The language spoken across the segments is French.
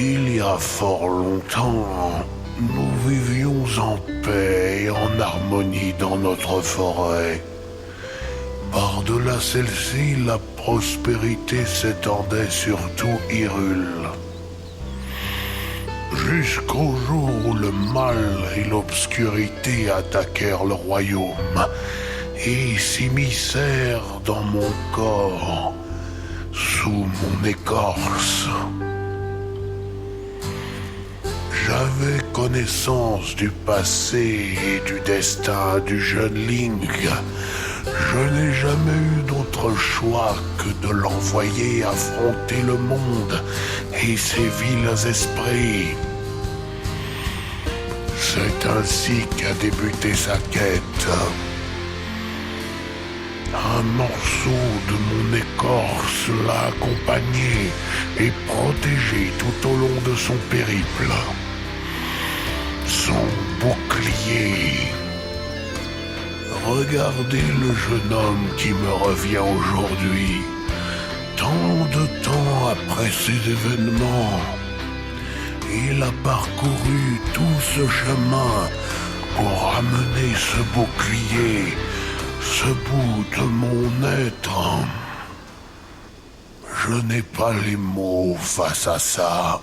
Il y a fort longtemps, nous vivions en paix et en harmonie dans notre forêt. Par-delà celle-ci, la prospérité s'étendait sur tout Hyrule. Jusqu'au jour où le mal et l'obscurité attaquèrent le royaume et s'immiscèrent dans mon corps, sous mon écorce. J'avais connaissance du passé et du destin du jeune Link. Je n'ai jamais eu d'autre choix que de l'envoyer affronter le monde et ses vils esprits. C'est ainsi qu'a débuté sa quête. Un morceau de mon écorce l'a accompagné et protégé tout au long de son périple. Son bouclier. Regardez le jeune homme qui me revient aujourd'hui, tant de temps après ces événements. Il a parcouru tout ce chemin pour ramener ce bouclier, ce bout de mon être. Je n'ai pas les mots face à ça.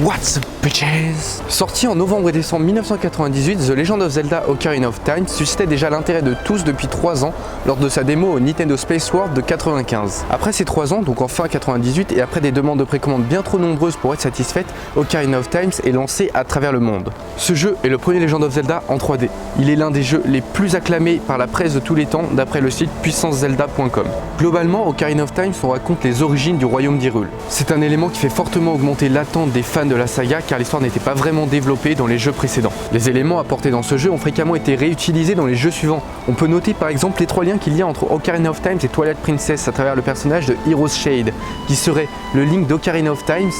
What's up, bitches? Sorti en novembre et décembre 1998, The Legend of Zelda Ocarina of Time suscitait déjà l'intérêt de tous depuis 3 ans lors de sa démo au Nintendo Space World de 95. Après ces 3 ans, donc en fin 98, et après des demandes de précommande bien trop nombreuses pour être satisfaites, Ocarina of Time est lancé à travers le monde. Ce jeu est le premier Legend of Zelda en 3D. Il est l'un des jeux les plus acclamés par la presse de tous les temps d'après le site puissancezelda.com. Globalement, Ocarina of Time on raconte les origines du royaume d'Hyrule. C'est un élément qui fait fortement augmenter l'attente des fans de la saga car l'histoire n'était pas vraiment développée dans les jeux précédents. Les éléments apportés dans ce jeu ont fréquemment été réutilisés dans les jeux suivants. On peut noter par exemple l'étroit lien qu'il y a entre Ocarina of Time et Twilight Princess à travers le personnage de Hero's Shade, qui serait le Link d'Ocarina of Time,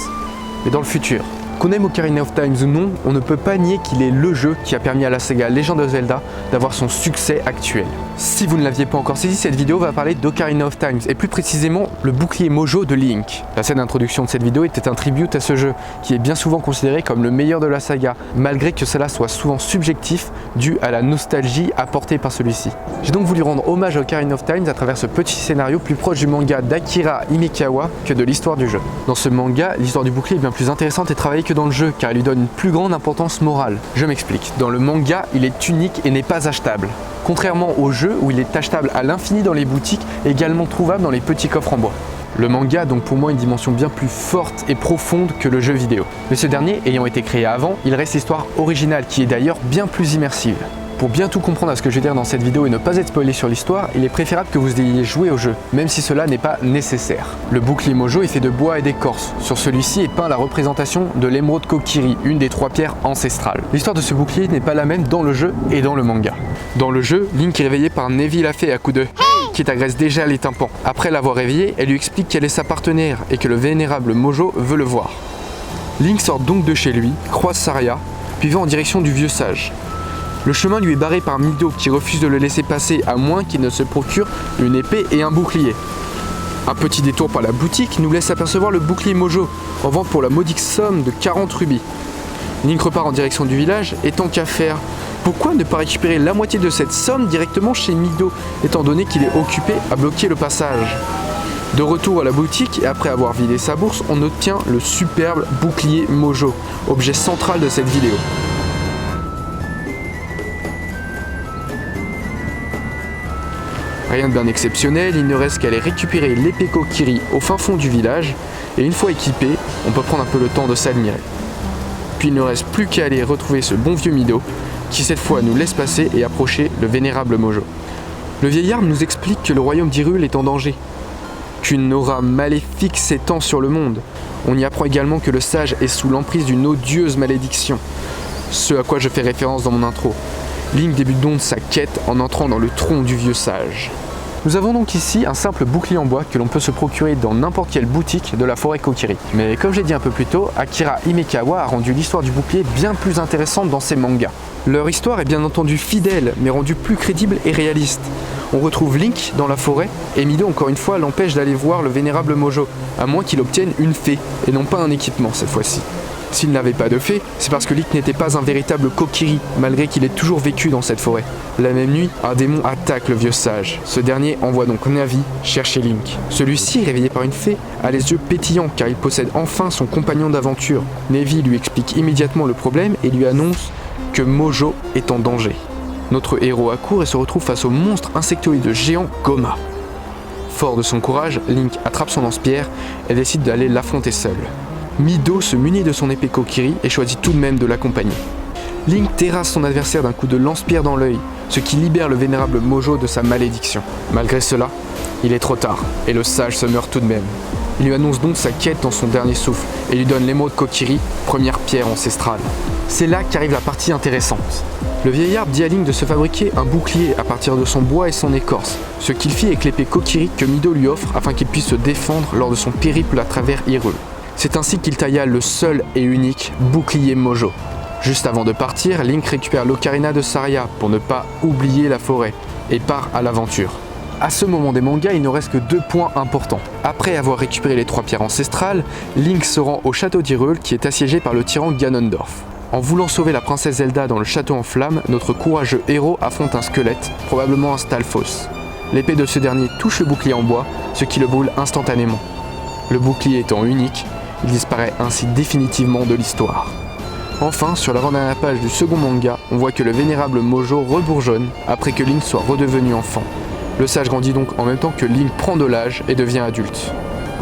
mais dans le futur. Qu'on aime Ocarina of Time ou non, on ne peut pas nier qu'il est le jeu qui a permis à la saga Legend of Zelda d'avoir son succès actuel. Si vous ne l'aviez pas encore saisi, cette vidéo va parler d'Ocarina of Time et plus précisément le bouclier Mojo de Link. La scène d'introduction de cette vidéo était un tribute à ce jeu qui est bien souvent considéré comme le meilleur de la saga, malgré que cela soit souvent subjectif dû à la nostalgie apportée par celui-ci. J'ai donc voulu rendre hommage à Ocarina of Time à travers ce petit scénario plus proche du manga d'Akira Himekawa que de l'histoire du jeu. Dans ce manga, l'histoire du bouclier est bien plus intéressante et travaillée que dans le jeu car il lui donne une plus grande importance morale. Je m'explique. Dans le manga, il est unique et n'est pas achetable. Contrairement au jeu où il est achetable à l'infini dans les boutiques et également trouvable dans les petits coffres en bois. Le manga a donc pour moi une dimension bien plus forte et profonde que le jeu vidéo. Mais ce dernier ayant été créé avant, il reste l'histoire originale qui est d'ailleurs bien plus immersive. Pour bien tout comprendre à ce que je vais dire dans cette vidéo et ne pas être spoilé sur l'histoire, il est préférable que vous ayez joué au jeu, même si cela n'est pas nécessaire. Le bouclier Mojo est fait de bois et d'écorce. Sur celui-ci est peint la représentation de l'émeraude Kokiri, une des 3 pierres ancestrales. L'histoire de ce bouclier n'est pas la même dans le jeu et dans le manga. Dans le jeu, Link est réveillé par Nevi la fée à coups de hey qui t'agresse déjà les tympans. Après l'avoir réveillé, elle lui explique qu'elle est sa partenaire et que le vénérable Mojo veut le voir. Link sort donc de chez lui, croise Saria, puis va en direction du vieux sage. Le chemin lui est barré par Mido qui refuse de le laisser passer à moins qu'il ne se procure une épée et un bouclier. Un petit détour par la boutique nous laisse apercevoir le bouclier Mojo, en vente pour la modique somme de 40 rubis. Link repart en direction du village et tant qu'à faire, pourquoi ne pas récupérer la moitié de cette somme directement chez Mido, étant donné qu'il est occupé à bloquer le passage? De retour à la boutique et après avoir vidé sa bourse, on obtient le superbe bouclier Mojo, objet central de cette vidéo. Rien de bien exceptionnel, il ne reste qu'à aller récupérer l'épée Kokiri au fin fond du village, et une fois équipé, on peut prendre un peu le temps de s'admirer. Puis il ne reste plus qu'à aller retrouver ce bon vieux Mido, qui cette fois nous laisse passer et approcher le vénérable Mojo. Le vieillard nous explique que le royaume d'Hyrule est en danger, qu'une aura maléfique s'étend sur le monde. On y apprend également que le sage est sous l'emprise d'une odieuse malédiction, ce à quoi je fais référence dans mon intro. Link débute donc sa quête en entrant dans le tronc du vieux sage. Nous avons donc ici un simple bouclier en bois que l'on peut se procurer dans n'importe quelle boutique de la forêt Kokiri. Mais comme j'ai dit un peu plus tôt, Akira Himekawa a rendu l'histoire du bouclier bien plus intéressante dans ses mangas. Leur histoire est bien entendu fidèle, mais rendue plus crédible et réaliste. On retrouve Link dans la forêt, et Mido encore une fois l'empêche d'aller voir le vénérable Mojo, à moins qu'il obtienne une fée, et non pas un équipement cette fois-ci. S'il n'avait pas de fée, c'est parce que Link n'était pas un véritable Kokiri, malgré qu'il ait toujours vécu dans cette forêt. La même nuit, un démon attaque le vieux sage. Ce dernier envoie donc Navi chercher Link. Celui-ci, réveillé par une fée, a les yeux pétillants car il possède enfin son compagnon d'aventure. Navi lui explique immédiatement le problème et lui annonce que Mojo est en danger. Notre héros accourt et se retrouve face au monstre insectoïde géant Goma. Fort de son courage, Link attrape son lance-pierre et décide d'aller l'affronter seul. Mido se munit de son épée Kokiri et choisit tout de même de l'accompagner. Link terrasse son adversaire d'un coup de lance-pierre dans l'œil, ce qui libère le vénérable Mojo de sa malédiction. Malgré cela, il est trop tard, et le sage se meurt tout de même. Il lui annonce donc sa quête dans son dernier souffle, et lui donne l'émeraude Kokiri, première pierre ancestrale. C'est là qu'arrive la partie intéressante. Le vieillard dit à Link de se fabriquer un bouclier à partir de son bois et son écorce, ce qu'il fit avec l'épée Kokiri que Mido lui offre afin qu'il puisse se défendre lors de son périple à travers Hyrule. C'est ainsi qu'il tailla le seul et unique bouclier Mojo. Juste avant de partir, Link récupère l'ocarina de Saria pour ne pas oublier la forêt et part à l'aventure. À ce moment des mangas, il ne reste que 2 points importants. Après avoir récupéré les 3 pierres ancestrales, Link se rend au château d'Hyrule qui est assiégé par le tyran Ganondorf. En voulant sauver la princesse Zelda dans le château en flammes, notre courageux héros affronte un squelette, probablement un Stalfos. L'épée de ce dernier touche le bouclier en bois, ce qui le brûle instantanément. Le bouclier étant unique, il disparaît ainsi définitivement de l'histoire. Enfin, sur l'avant-dernière page du second manga, on voit que le vénérable Mojo rebourgeonne après que Link soit redevenu enfant. Le sage grandit donc en même temps que Link prend de l'âge et devient adulte.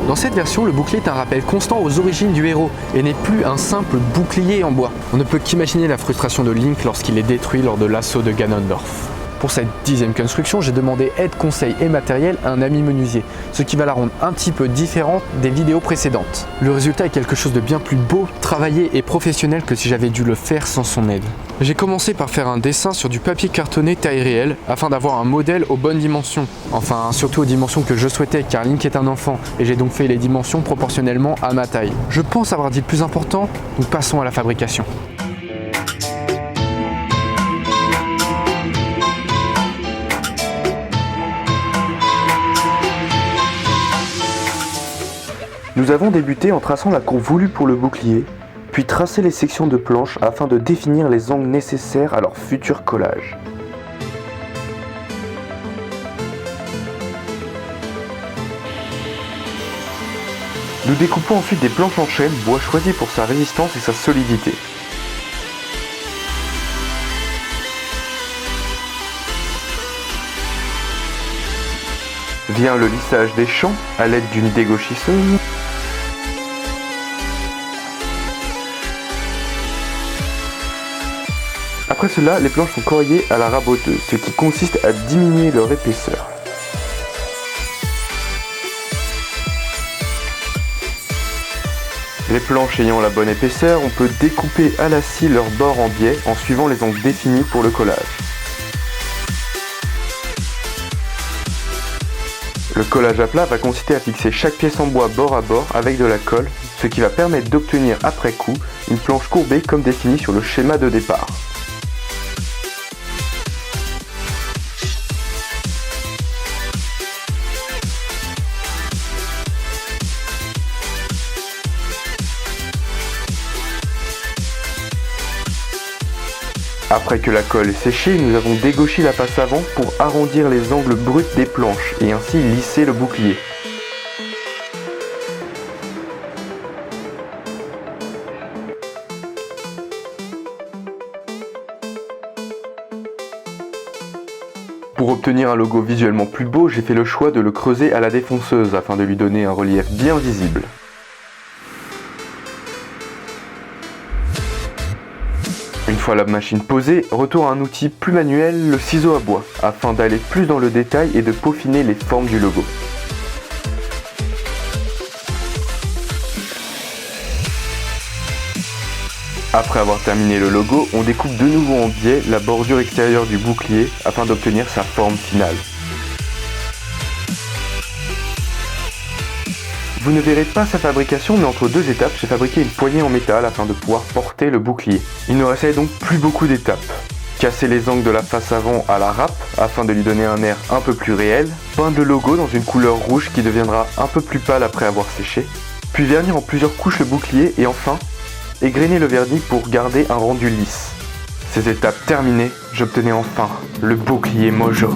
Dans cette version, le bouclier est un rappel constant aux origines du héros et n'est plus un simple bouclier en bois. On ne peut qu'imaginer la frustration de Link lorsqu'il est détruit lors de l'assaut de Ganondorf. Pour cette 10e construction, j'ai demandé aide, conseil et matériel à un ami menuisier, ce qui va la rendre un petit peu différente des vidéos précédentes. Le résultat est quelque chose de bien plus beau, travaillé et professionnel que si j'avais dû le faire sans son aide. J'ai commencé par faire un dessin sur du papier cartonné taille réelle afin d'avoir un modèle aux bonnes dimensions. Enfin, surtout aux dimensions que je souhaitais car Link est un enfant et j'ai donc fait les dimensions proportionnellement à ma taille. Je pense avoir dit le plus important, donc passons à la fabrication. Nous avons débuté en traçant la courbe voulue pour le bouclier, puis tracé les sections de planche afin de définir les angles nécessaires à leur futur collage. Nous découpons ensuite des planches en chêne, bois choisi pour sa résistance et sa solidité. Vient le lissage des champs à l'aide d'une dégauchisseuse. Après cela, les planches sont corrigées à la raboteuse, ce qui consiste à diminuer leur épaisseur. Les planches ayant la bonne épaisseur, on peut découper à la scie leurs bords en biais en suivant les angles définis pour le collage. Le collage à plat va consister à fixer chaque pièce en bois bord à bord avec de la colle, ce qui va permettre d'obtenir après coup une planche courbée comme définie sur le schéma de départ. Après que la colle est séchée, nous avons dégauché la face avant pour arrondir les angles bruts des planches et ainsi lisser le bouclier. Pour obtenir un logo visuellement plus beau, j'ai fait le choix de le creuser à la défonceuse afin de lui donner un relief bien visible. Une fois la machine posée, retour à un outil plus manuel, le ciseau à bois, afin d'aller plus dans le détail et de peaufiner les formes du logo. Après avoir terminé le logo, on découpe de nouveau en biais la bordure extérieure du bouclier afin d'obtenir sa forme finale. Vous ne verrez pas sa fabrication, mais entre deux étapes, j'ai fabriqué une poignée en métal afin de pouvoir porter le bouclier. Il ne restait donc plus beaucoup d'étapes. Casser les angles de la face avant à la râpe afin de lui donner un air un peu plus réel, peindre le logo dans une couleur rouge qui deviendra un peu plus pâle après avoir séché, puis vernir en plusieurs couches le bouclier et enfin égrainer le vernis pour garder un rendu lisse. Ces étapes terminées, j'obtenais enfin le bouclier Mojo.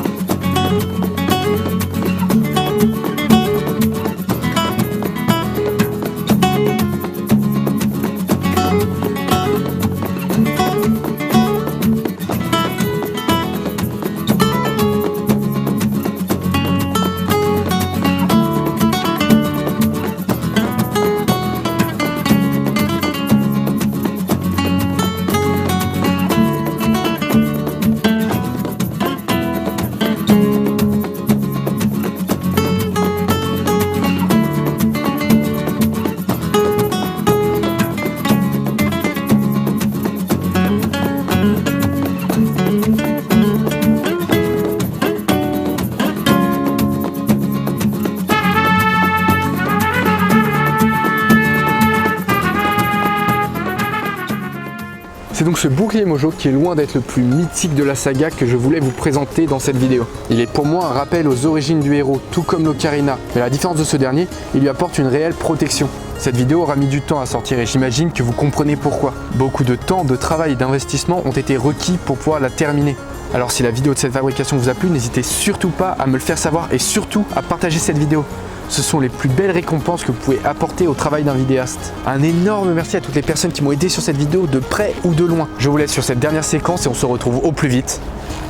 C'est donc ce bouclier Mojo qui est loin d'être le plus mythique de la saga que je voulais vous présenter dans cette vidéo. Il est pour moi un rappel aux origines du héros, tout comme l'Ocarina, mais à la différence de ce dernier, il lui apporte une réelle protection. Cette vidéo aura mis du temps à sortir et j'imagine que vous comprenez pourquoi. Beaucoup de temps, de travail et d'investissement ont été requis pour pouvoir la terminer. Alors si la vidéo de cette fabrication vous a plu, n'hésitez surtout pas à me le faire savoir et surtout à partager cette vidéo. Ce sont les plus belles récompenses que vous pouvez apporter au travail d'un vidéaste. Un énorme merci à toutes les personnes qui m'ont aidé sur cette vidéo de près ou de loin. Je vous laisse sur cette dernière séquence et on se retrouve au plus vite.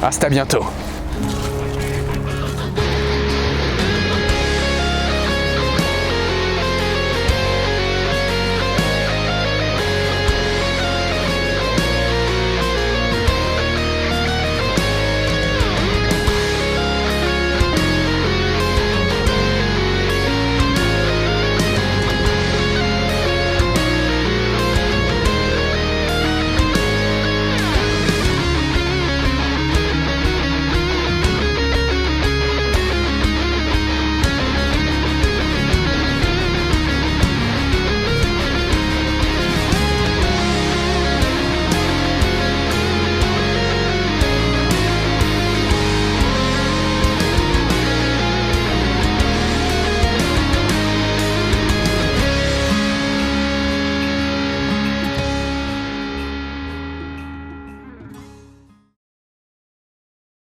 Hasta bientôt.